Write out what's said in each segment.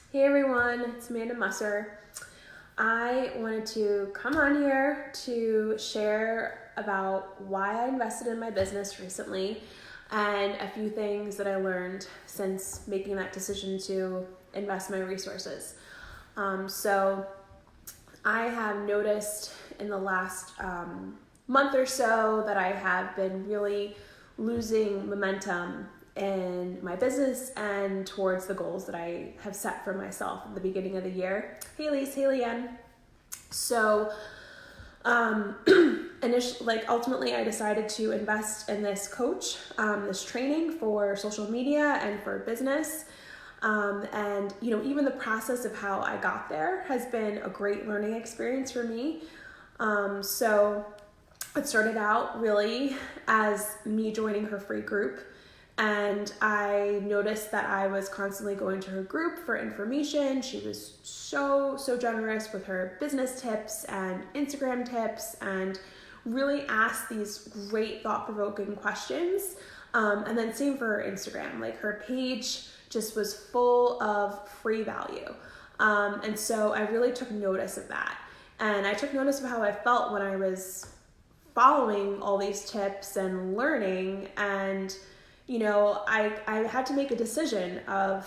Hey everyone, it's Amanda Musser. I wanted to come on here to share about why I invested in my business recently and a few things that I learned since making that decision to invest my resources. So I have noticed in the last month or so that I have been really losing momentum in my business and towards the goals that I have set for myself at the beginning of the year. Hey Lise, hey Leanne. So ultimately I decided to invest in this coach, this training for social media and for business. And even the process of how I got there has been a great learning experience for me. So it started out really as me joining her free group. And I noticed that I was constantly going to her group for information. She was so generous with her business tips and Instagram tips and really asked these great thought-provoking questions. And then same for her Instagram. Like her page just was full of free value. And so I really took notice of that. And I took notice of how I felt when I was following all these tips and learning, and I had to make a decision of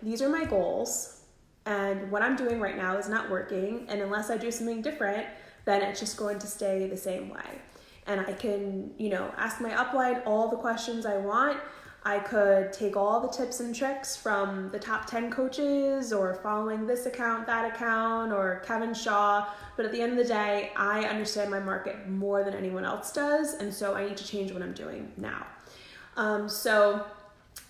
these are my goals and what I'm doing right now is not working, and unless I do something different, then it's just going to stay the same way. And I can, ask my upline all the questions I want. I could take all the tips and tricks from the top 10 coaches or following this account, that account, or Kevin Shaw. But at the end of the day, I understand my market more than anyone else does. And so I need to change what I'm doing now. So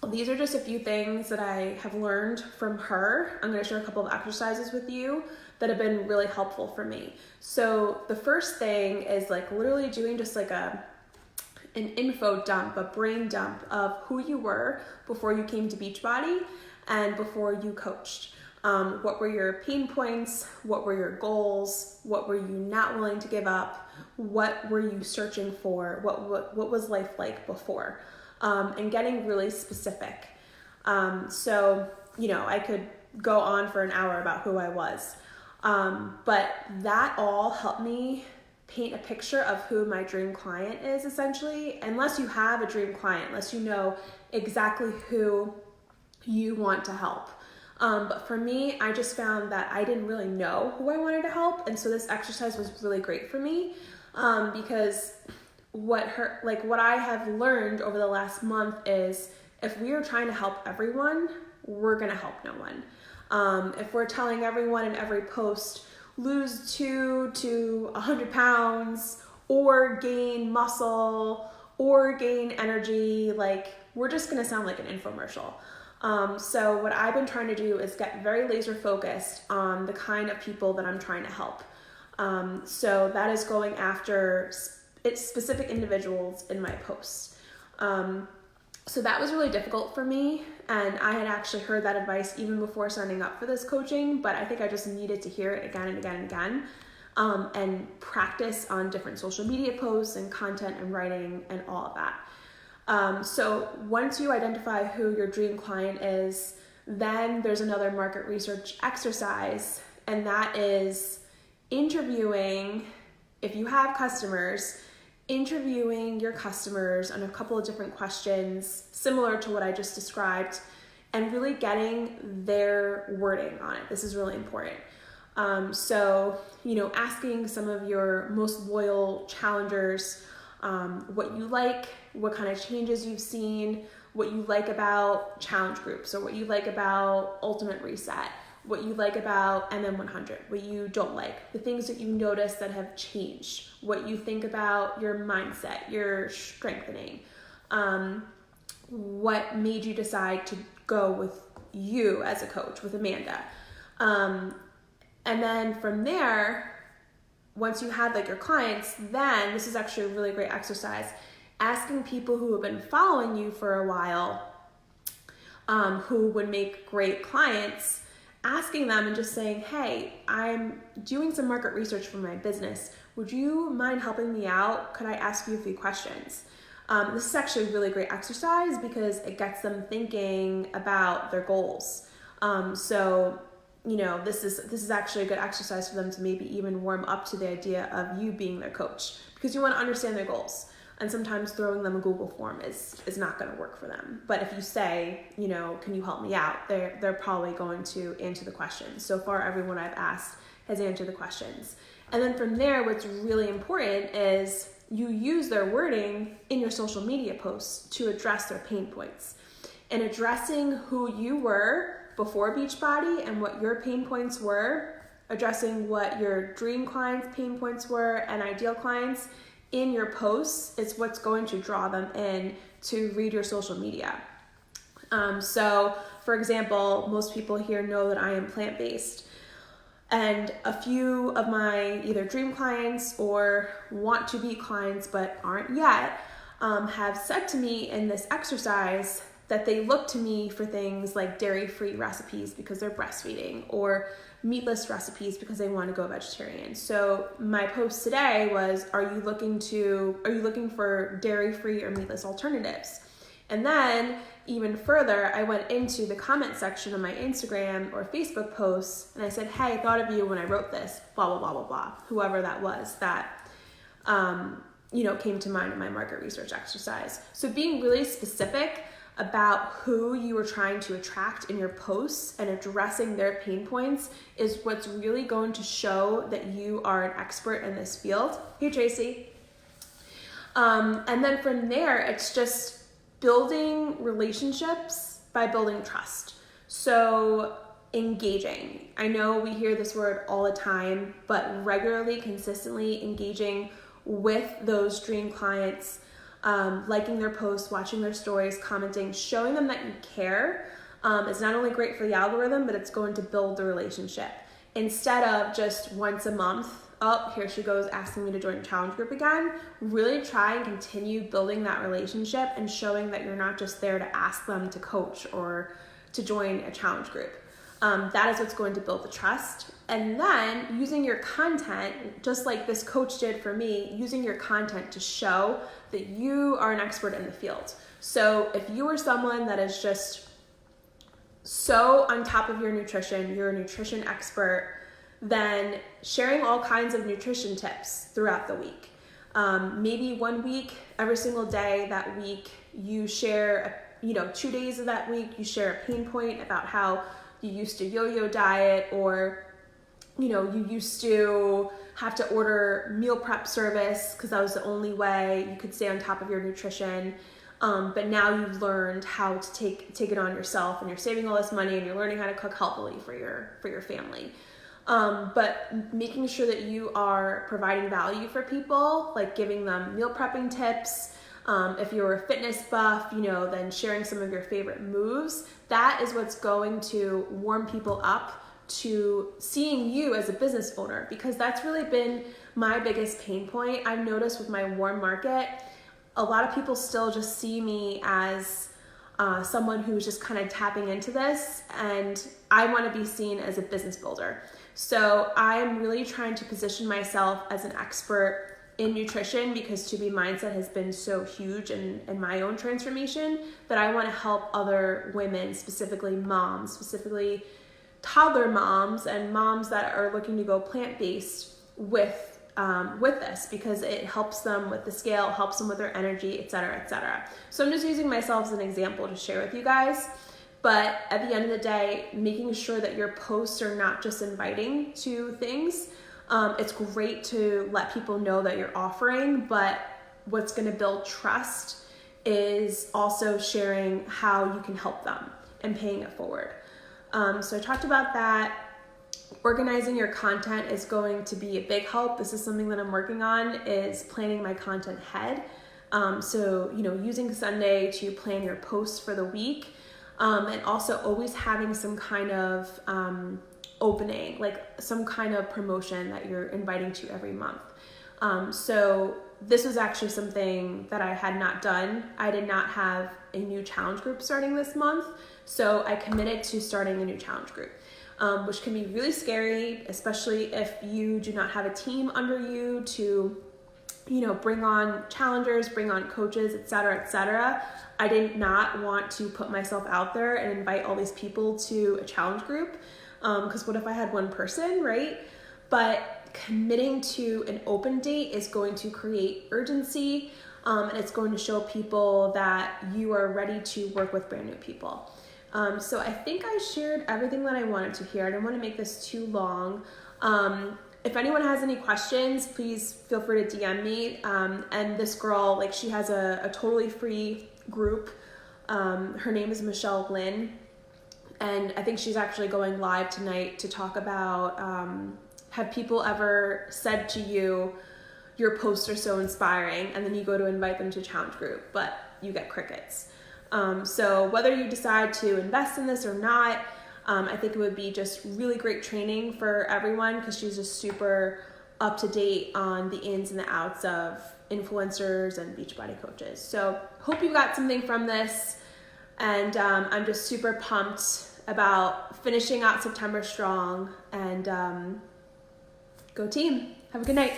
these are just a few things that I have learned from her. I'm going to share a couple of exercises with you that have been really helpful for me. So the first thing is literally doing just an info dump, a brain dump of who you were before you came to Beachbody and before you coached. What were your pain points? What were your goals? What were you not willing to give up? What were you searching for? What was life like before? And getting really specific. So I could go on for an hour about who I was. But that all helped me paint a picture of who my dream client is, essentially, unless you have a dream client, unless you know exactly who you want to help. But for me, I just found that I didn't really know who I wanted to help. And so this exercise was really great for me, because what I have learned over the last month is if we are trying to help everyone, we're going to help no one. If we're telling everyone in every post, lose 2 to 100 pounds or gain muscle or gain energy, we're just going to sound like an infomercial. So what I've been trying to do is get very laser focused on the kind of people that I'm trying to help. So that is going after specific individuals in my posts. So that was really difficult for me, and I had actually heard that advice even before signing up for this coaching, but I think I just needed to hear it again and again and again, and practice on different social media posts and content and writing and all of that. So once you identify who your dream client is, then there's another market research exercise, and that is interviewing, if you have customers, interviewing your customers on a couple of different questions similar to what I just described, and really getting their wording on it. This is really important. So asking some of your most loyal challengers what you like, what kind of changes you've seen, what you like about challenge groups, or what you like about Ultimate Reset, what you like about MM100, what you don't like, the things that you notice that have changed, what you think about your mindset, your strengthening, what made you decide to go with you as a coach, with Amanda. And then from there, once you had your clients, then this is actually a really great exercise, asking people who have been following you for a while, who would make great clients, asking them and just saying, hey, I'm doing some market research for my business. Would you mind helping me out? Could I ask you a few questions? This is actually a really great exercise because it gets them thinking about their goals. So, this is actually a good exercise for them to maybe even warm up to the idea of you being their coach, because you want to understand their goals. And sometimes throwing them a Google form is not going to work for them. But if you say, can you help me out? They're probably going to answer the questions. So far, everyone I've asked has answered the questions. And then from there, what's really important is you use their wording in your social media posts to address their pain points. And addressing who you were before Beachbody and what your pain points were, addressing what your dream clients' pain points were and ideal clients in your posts is what's going to draw them in to read your social media. So, for example, most people here know that I am plant-based. And a few of my either dream clients or want to be clients but aren't yet have said to me in this exercise that they look to me for things like dairy-free recipes because they're breastfeeding, or meatless recipes because they want to go vegetarian. So my post today was, are you looking for dairy-free or meatless alternatives? And then even further, I went into the comment section of my Instagram or Facebook posts and I said, hey, I thought of you when I wrote this, blah, blah, blah, blah, blah, whoever that was that, came to mind in my market research exercise. So being really specific about who you are trying to attract in your posts and addressing their pain points is what's really going to show that you are an expert in this field. Hey, Tracy. And then from there, it's just building relationships by building trust. So engaging. I know we hear this word all the time, but regularly, consistently engaging with those dream clients, liking their posts, watching their stories, commenting, showing them that you care is not only great for the algorithm, but it's going to build the relationship. Instead of just once a month, oh, here she goes asking me to join a challenge group again, really try and continue building that relationship and showing that you're not just there to ask them to coach or to join a challenge group. That is what's going to build the trust. And then using your content, just like this coach did for me, using your content to show that you are an expert in the field. So if you are someone that is just so on top of your nutrition, you're a nutrition expert, then sharing all kinds of nutrition tips throughout the week. Maybe 1 week, every single day that week, you share, 2 days of that week, you share a pain point about how you used to yo-yo diet, or you used to have to order meal prep service because that was the only way you could stay on top of your nutrition. But now you've learned how to take it on yourself, and you're saving all this money and you're learning how to cook healthily for your family. But making sure that you are providing value for people, like giving them meal prepping tips. If you're a fitness buff, then sharing some of your favorite moves. That is what's going to warm people up to seeing you as a business owner, because that's really been my biggest pain point. I've noticed with my warm market, a lot of people still just see me as someone who's just kind of tapping into this, and I want to be seen as a business builder. So I'm really trying to position myself as an expert in nutrition, because To Be Mindset has been so huge in my own transformation, that I want to help other women, specifically moms, specifically toddler moms and moms that are looking to go plant-based with this, because it helps them with the scale, helps them with their energy, et cetera, et cetera. So I'm just using myself as an example to share with you guys. But at the end of the day, making sure that your posts are not just inviting to things. It's great to let people know that you're offering, but what's going to build trust is also sharing how you can help them and paying it forward. So I talked about that. Organizing your content is going to be a big help. This is something that I'm working on, is planning my content ahead. So using Sunday to plan your posts for the week, and also always having some kind of opening, like some kind of promotion that you're inviting to every month. So this was actually something that I had not done. I did not have a new challenge group starting this month. So I committed to starting a new challenge group, which can be really scary, especially if you do not have a team under you to bring on challengers, bring on coaches, et cetera, I did not want to put myself out there and invite all these people to a challenge group. Because what if I had one person, right? But committing to an open date is going to create urgency, and it's going to show people that you are ready to work with brand new people. So I think I shared everything that I wanted to here. I didn't want to make this too long. If anyone has any questions, please feel free to DM me. And this girl, like, she has a totally free group. Her name is Michelle Lynn. And I think she's actually going live tonight to talk about, have people ever said to you, your posts are so inspiring, and then you go to invite them to a challenge group, but you get crickets. So whether you decide to invest in this or not, I think it would be just really great training for everyone, because she's just super up to date on the ins and the outs of influencers and Beachbody coaches. So hope you got something from this, and I'm just super pumped about finishing out September strong, and go team. Have a good night.